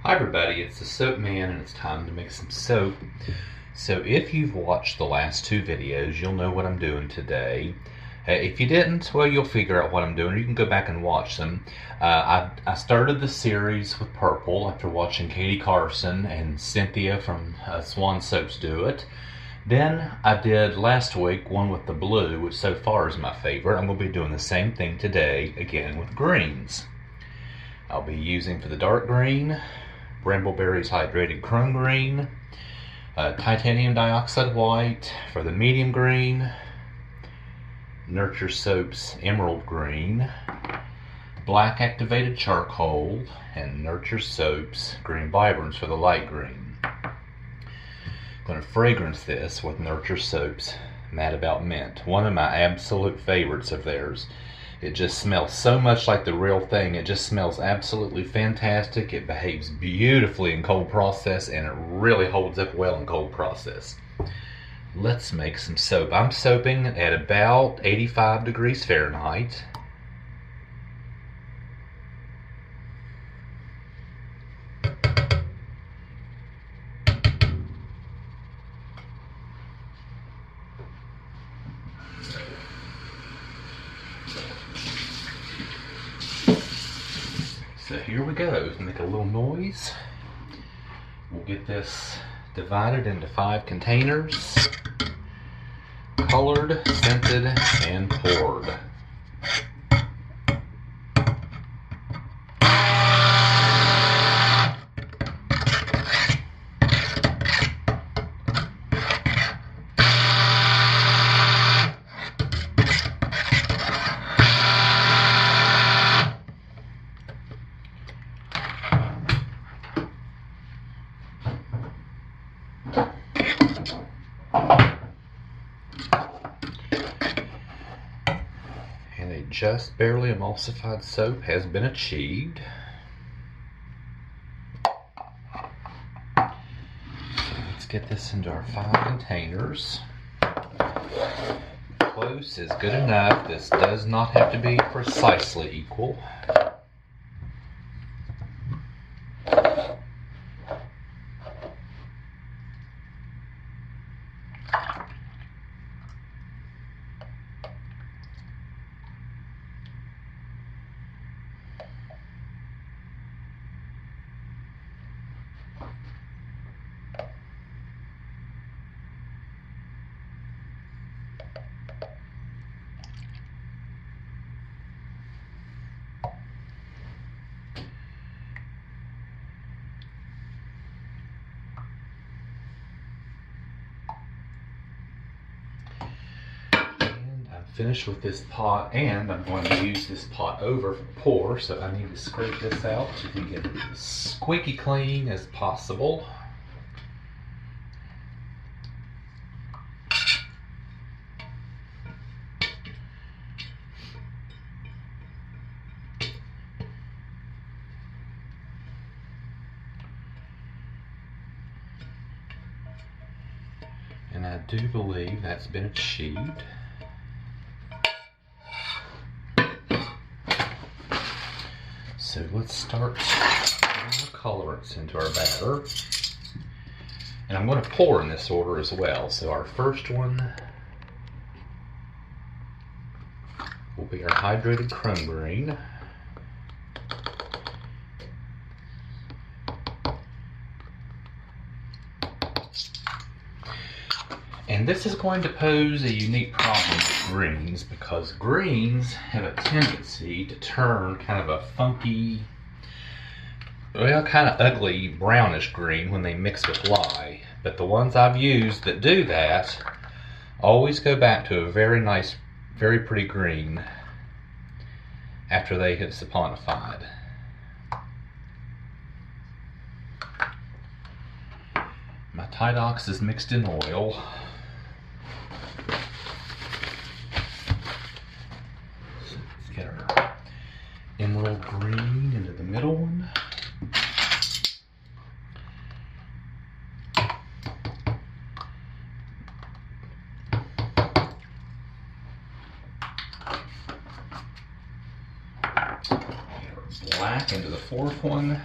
Hi everybody, it's the Soap Man and it's time to make some soap. So if you've watched the last two videos, you'll know what I'm doing today. If you didn't, well, you'll figure out what I'm doing, or you can go back and watch them. I started the series with purple after watching Katie Carson and Cynthia from Swan Soaps do it. Then I did last week one with the blue, which so far is my favorite. I'm going to be doing the same thing today, again with greens. I'll be using for the dark green, Brambleberry's Hydrated Chrome Green, Titanium Dioxide White for the medium green, Nurture Soap's Emerald Green, Black Activated Charcoal, and Nurture Soap's Green Vibrance for the light green. I'm going to fragrance this with Nurture Soap's Mad About Mint, one of my absolute favorites of theirs. It just smells so much like the real thing. It just smells absolutely fantastic. It behaves beautifully in cold process, and it really holds up well in cold process. Let's make some soap. I'm soaping at about 85 degrees Fahrenheit. So here we go. Make a little noise. We'll get this divided into 5 containers, colored, scented, and poured. And a just barely emulsified soap has been achieved. So let's get this into our 5 containers. Close is good enough. This does not have to be precisely equal. Finished with this pot, and I'm going to use this pot over for pour, so I need to scrape this out to get it as squeaky clean as possible. And I do believe that's been achieved. So let's start putting our colorants into our batter. And I'm going to pour in this order as well. So our first one will be our Hydrated Chrome Green. And this is going to pose a unique problem with greens, because greens have a tendency to turn kind of a funky, well, kind of ugly brownish green when they mix with lye. But the ones I've used that do that always go back to a very nice, very pretty green after they have saponified. My Tidox is mixed in oil. Get our emerald green into the middle one. Get our black into the fourth one.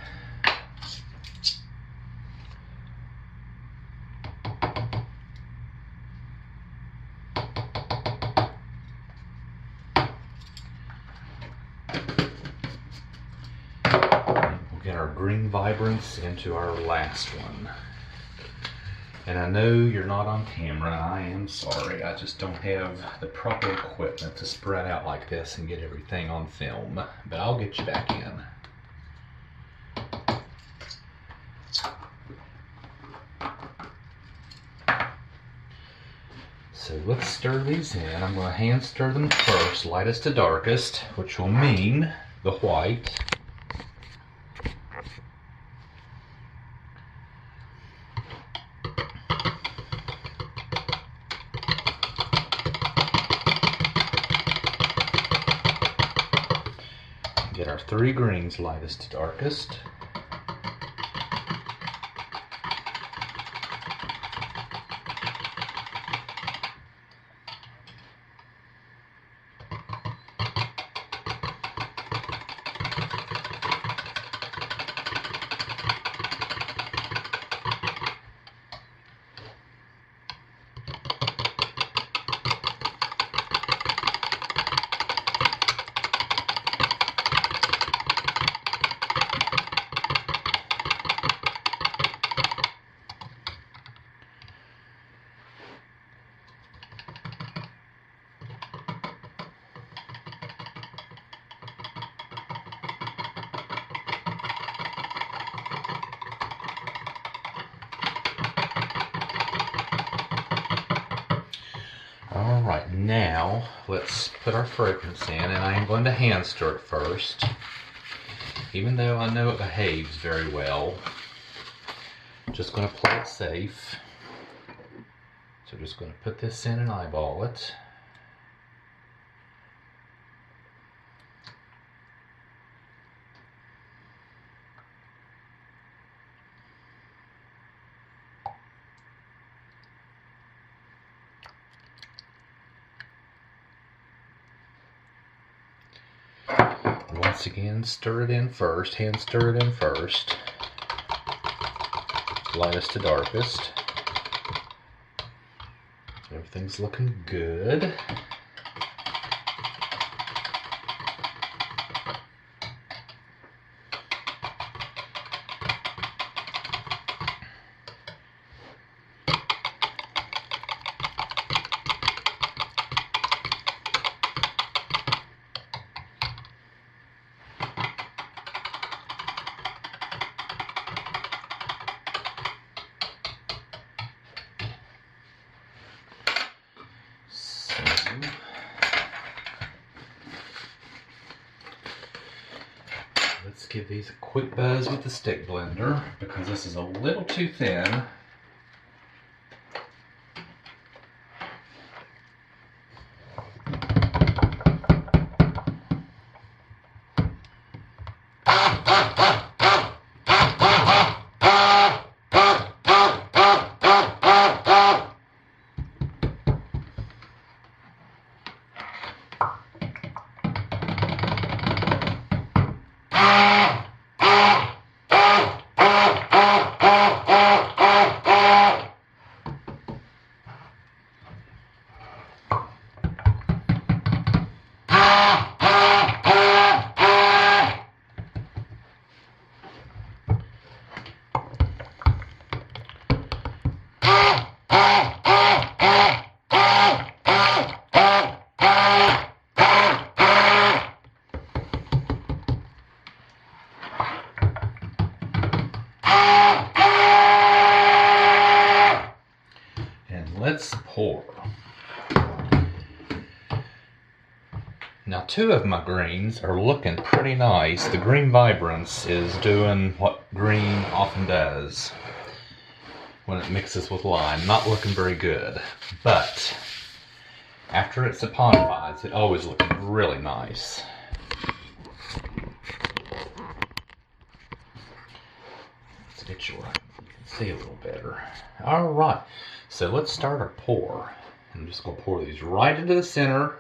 and our green vibrance into our last one. And I know you're not on camera, I am sorry. I just don't have the proper equipment to spread out like this and get everything on film. But I'll get you back in. So let's stir these in. I'm going to hand stir them first, lightest to darkest, which will mean the white. Get our 3 greens lightest to darkest. Alright, now let's put our fragrance in, and I am going to hand stir it first. Even though I know it behaves very well, just going to play it safe. So just going to put this in and eyeball it. Once again, stir it in first, hand stir it in first, lightest to darkest. Everything's looking good. Let's give these a quick buzz with the stick blender because this is a little too thin. Let's pour. Now 2 of my greens are looking pretty nice. The green vibrance is doing what green often does when it mixes with lime. Not looking very good, but after it saponifies, it always looks really nice. Let's get you right. You can see a little better. All right. So let's start our pour. I'm just going to pour these right into the center.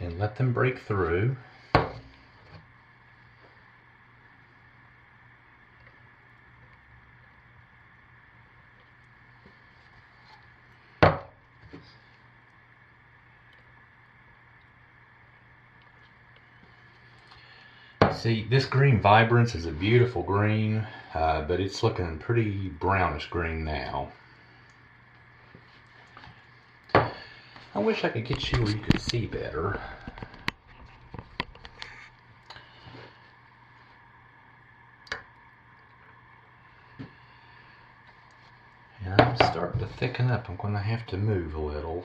And let them break through. See, this green vibrance is a beautiful green, but it's looking pretty brownish green now. I wish I could get you where you could see better. And I'm starting to thicken up. I'm going to have to move a little.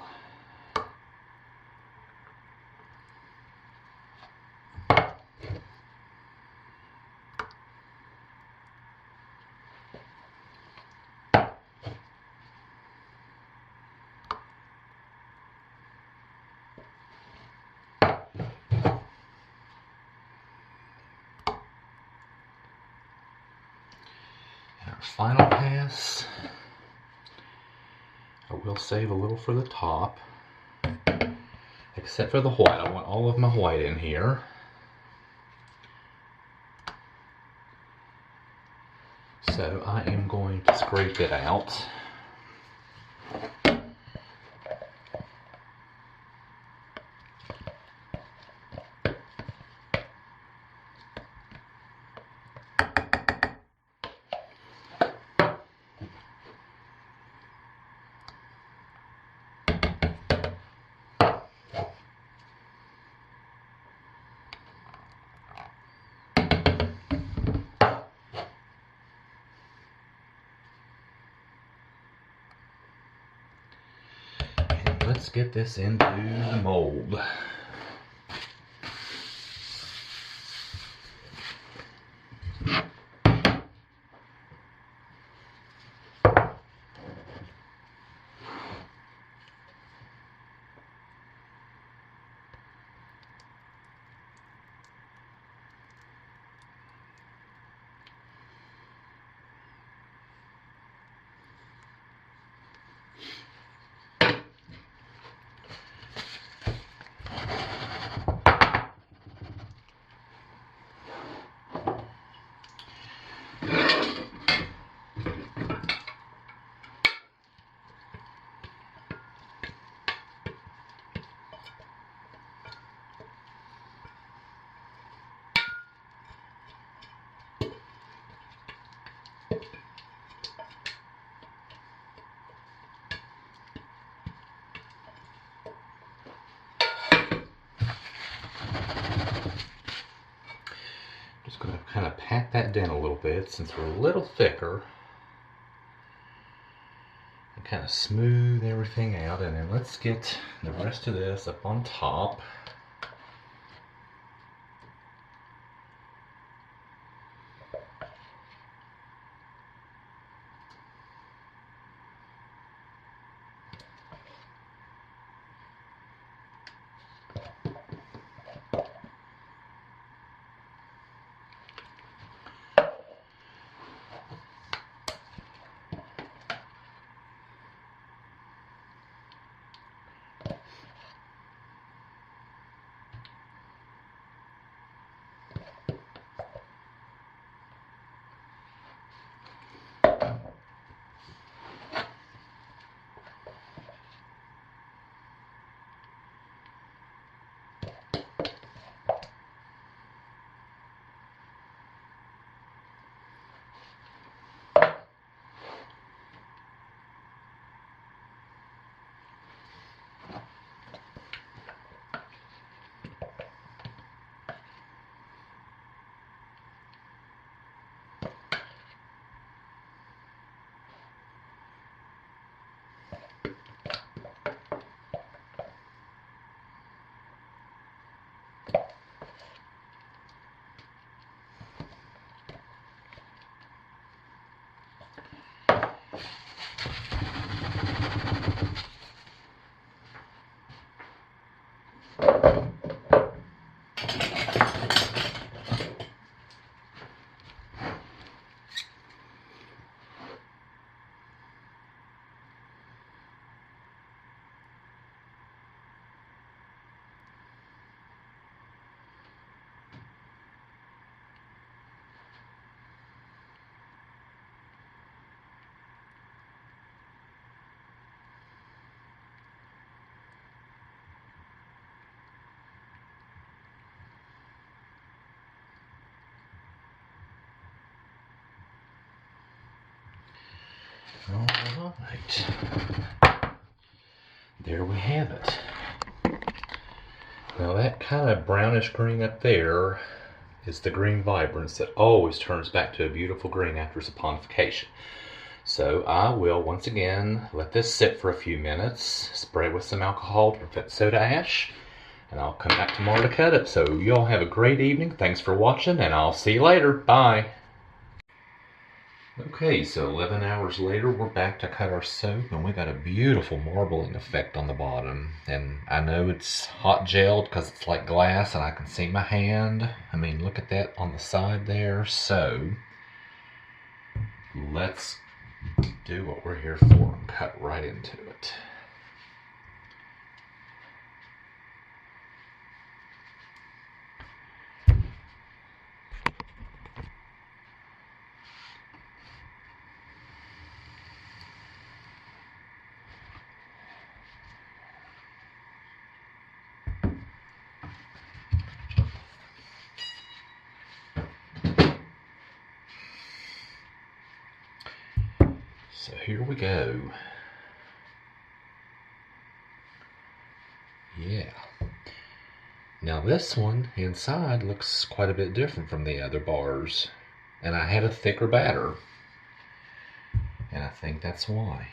Our final pass, I will save a little for the top, except for the white. I want all of my white in here. So I am going to scrape it out. Let's get this into the mold. Just going to kind of pat that down a little bit since we're a little thicker. And kind of smooth everything out, and then let's get the rest of this up on top. All right. There we have it. Now that kind of brownish green up there is the green vibrance that always turns back to a beautiful green after saponification. So I will once again let this sit for a few minutes, spray it with some alcohol to prevent soda ash, and I'll come back tomorrow to cut it. So you all have a great evening. Thanks for watching, and I'll see you later. Bye. Okay, so 11 hours later, we're back to cut our soap, and we got a beautiful marbling effect on the bottom. And I know it's hot gelled because it's like glass, and I can see my hand. I mean, look at that on the side there. So let's do what we're here for and cut right into it. So here we go. Yeah. Now this one inside looks quite a bit different from the other bars. And I had a thicker batter. And I think that's why.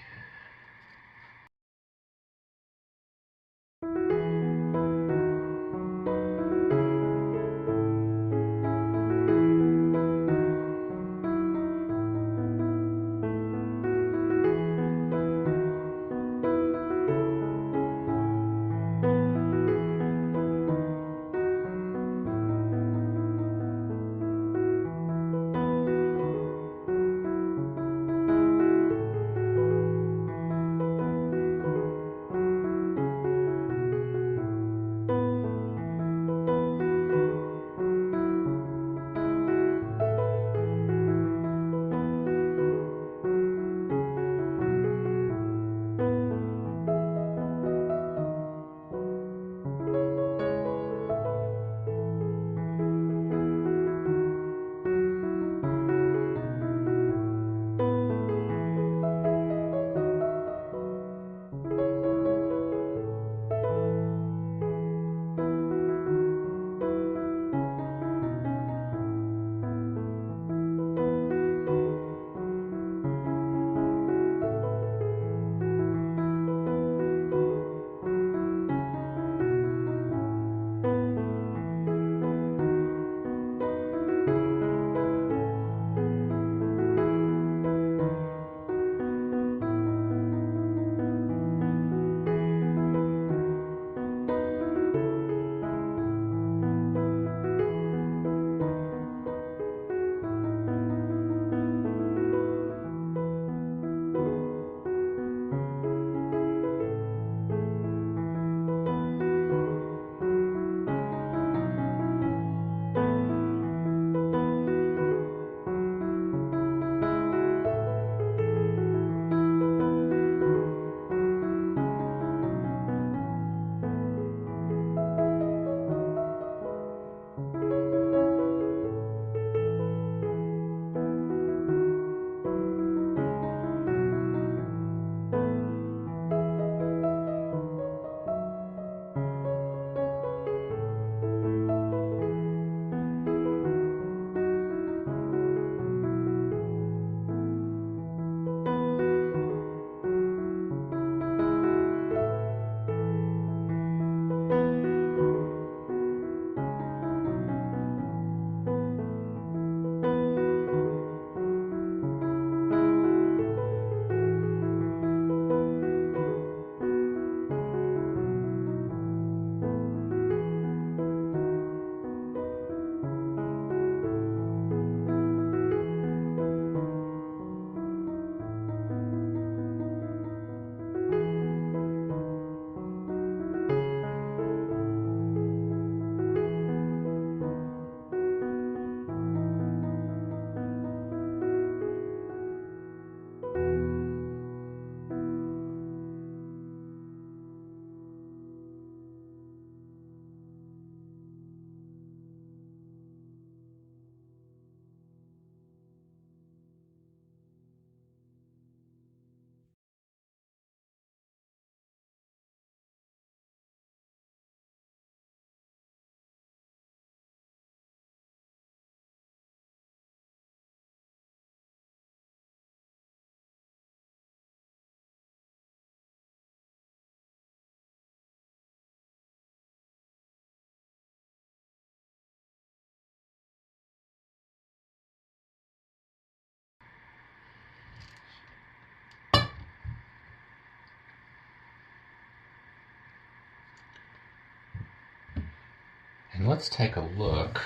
let's take a look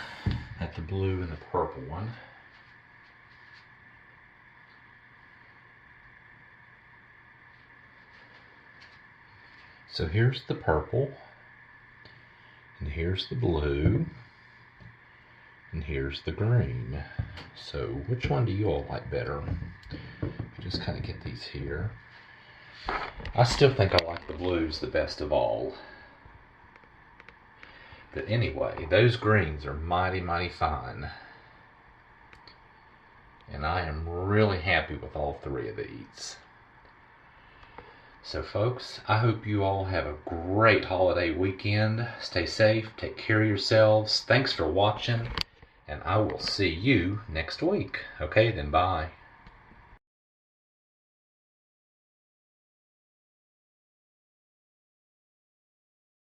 at the blue and the purple one. So here's the purple, and here's the blue, and here's the green. So which one do you all like better? Just kind of get these here. I still think I like the blues the best of all. But anyway, those greens are mighty, mighty fine. And I am really happy with all three of these. So folks, I hope you all have a great holiday weekend. Stay safe, take care of yourselves. Thanks for watching, and I will see you next week. Okay, then bye.